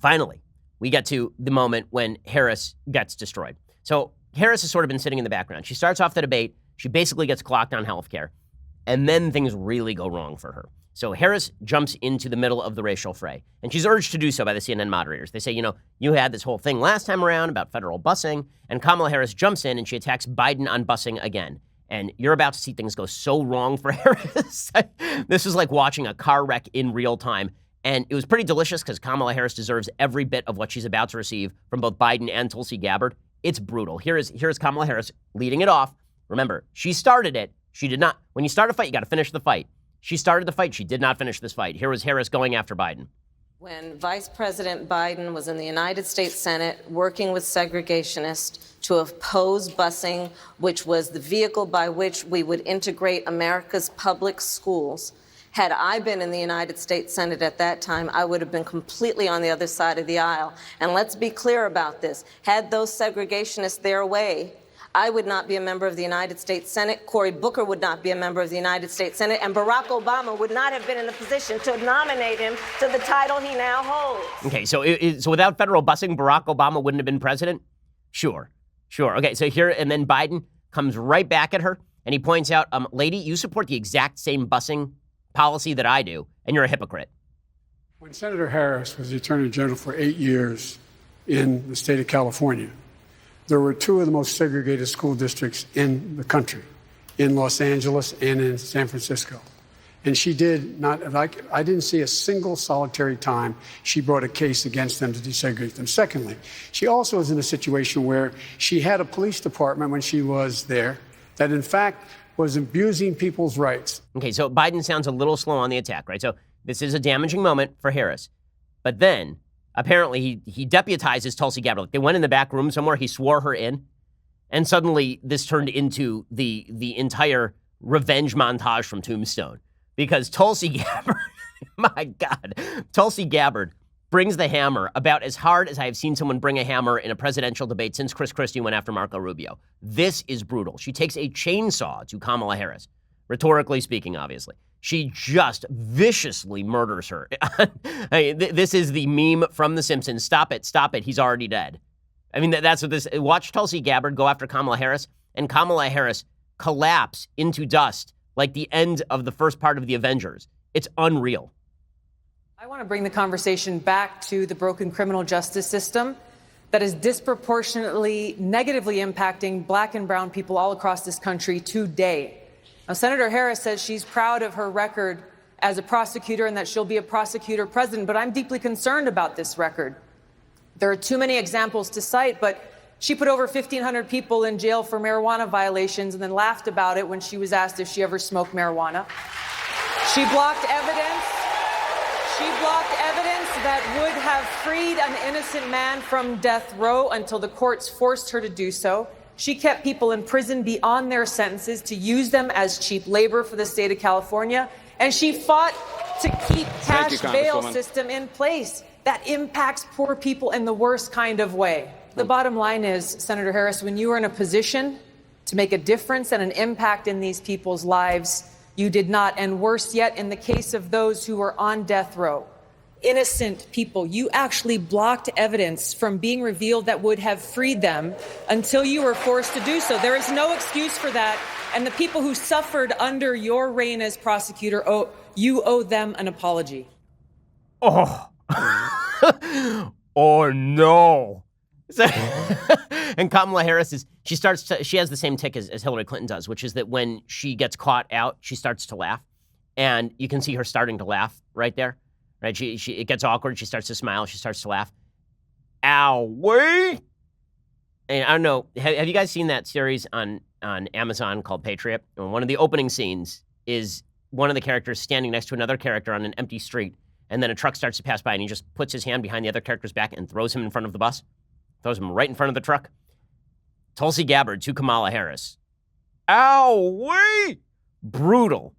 Finally, we get to the moment when Harris gets destroyed. So Harris has sort of been sitting in the background. She starts off the debate. She basically gets clocked on healthcare. And then things really go wrong for her. So Harris jumps into the middle of the racial fray. And she's urged to do so by the CNN moderators. They say, you had this whole thing last time around about federal busing. And Kamala Harris jumps in and she attacks Biden on busing again. And you're about to see things go so wrong for Harris. This is like watching a car wreck in real time. And it was pretty delicious because Kamala Harris deserves every bit of what she's about to receive from both Biden and Tulsi Gabbard. It's brutal. Here's Kamala Harris leading it off. Remember, she started it. She did not. When you start a fight, you got to finish the fight. She started the fight. She did not finish this fight. Here was Harris going after Biden. When Vice President Biden was in the United States Senate working with segregationists to oppose busing, which was the vehicle by which we would integrate America's public schools, had I been in the United States Senate at that time, I would have been completely on the other side of the aisle. And let's be clear about this. Had those segregationists their way, I would not be a member of the United States Senate, Cory Booker would not be a member of the United States Senate, and Barack Obama would not have been in a position to nominate him to the title he now holds. Okay, so without federal busing, Barack Obama wouldn't have been president? Sure. Okay, so here, and then Biden comes right back at her, and he points out, lady, you support the exact same busing policy that I do, and you're a hypocrite. When Senator Harris was the Attorney General for 8 years in the state of California, there were two of the most segregated school districts in the country, in Los Angeles and in San Francisco. And she did not, I didn't see a single solitary time she brought a case against them to desegregate them. Secondly, she also was in a situation where she had a police department when she was there that, in fact, was abusing people's rights. Okay, so Biden sounds a little slow on the attack, right? So this is a damaging moment for Harris. But then, apparently, he deputizes Tulsi Gabbard. Like, they went in the back room somewhere, he swore her in, and suddenly this turned into the entire revenge montage from Tombstone. Because Tulsi Gabbard, my God, Tulsi Gabbard brings the hammer about as hard as I have seen someone bring a hammer in a presidential debate since Chris Christie went after Marco Rubio. This is brutal. She takes a chainsaw to Kamala Harris, rhetorically speaking, obviously. She just viciously murders her. This is the meme from The Simpsons. Stop it, he's already dead. I mean, that's what this, watch Tulsi Gabbard go after Kamala Harris, and Kamala Harris collapse into dust like the end of the first part of The Avengers. It's unreal. I want to bring the conversation back to the broken criminal justice system that is disproportionately negatively impacting black and brown people all across this country today. Now, Senator Harris says she's proud of her record as a prosecutor and that she'll be a prosecutor president, but I'm deeply concerned about this record. There are too many examples to cite, but she put over 1,500 people in jail for marijuana violations and then laughed about it when she was asked if she ever smoked marijuana. She blocked evidence that would have freed an innocent man from death row until the courts forced her to do so. She kept people in prison beyond their sentences to use them as cheap labor for the state of California. And she fought to keep cash bail system in place that impacts poor people in the worst kind of way. The bottom line is, Senator Harris, when you are in a position to make a difference and an impact in these people's lives, you did not. And worse yet, in the case of those who were on death row, innocent people, you actually blocked evidence from being revealed that would have freed them until you were forced to do so. There is no excuse for that. And the people who suffered under your reign as prosecutor, you owe them an apology. Oh, oh no. And Kamala Harris she has the same tick as Hillary Clinton does, which is that when she gets caught out, she starts to laugh. And you can see her starting to laugh right there. Right? It gets awkward. She starts to smile. She starts to laugh. Ow, wait. And I don't know. Have you guys seen that series on Amazon called Patriot? And one of the opening scenes is one of the characters standing next to another character on an empty street. And then a truck starts to pass by and he just puts his hand behind the other character's back and throws him in front of the bus. Throws him right in front of the truck. Tulsi Gabbard to Kamala Harris. Ow, wait. Brutal.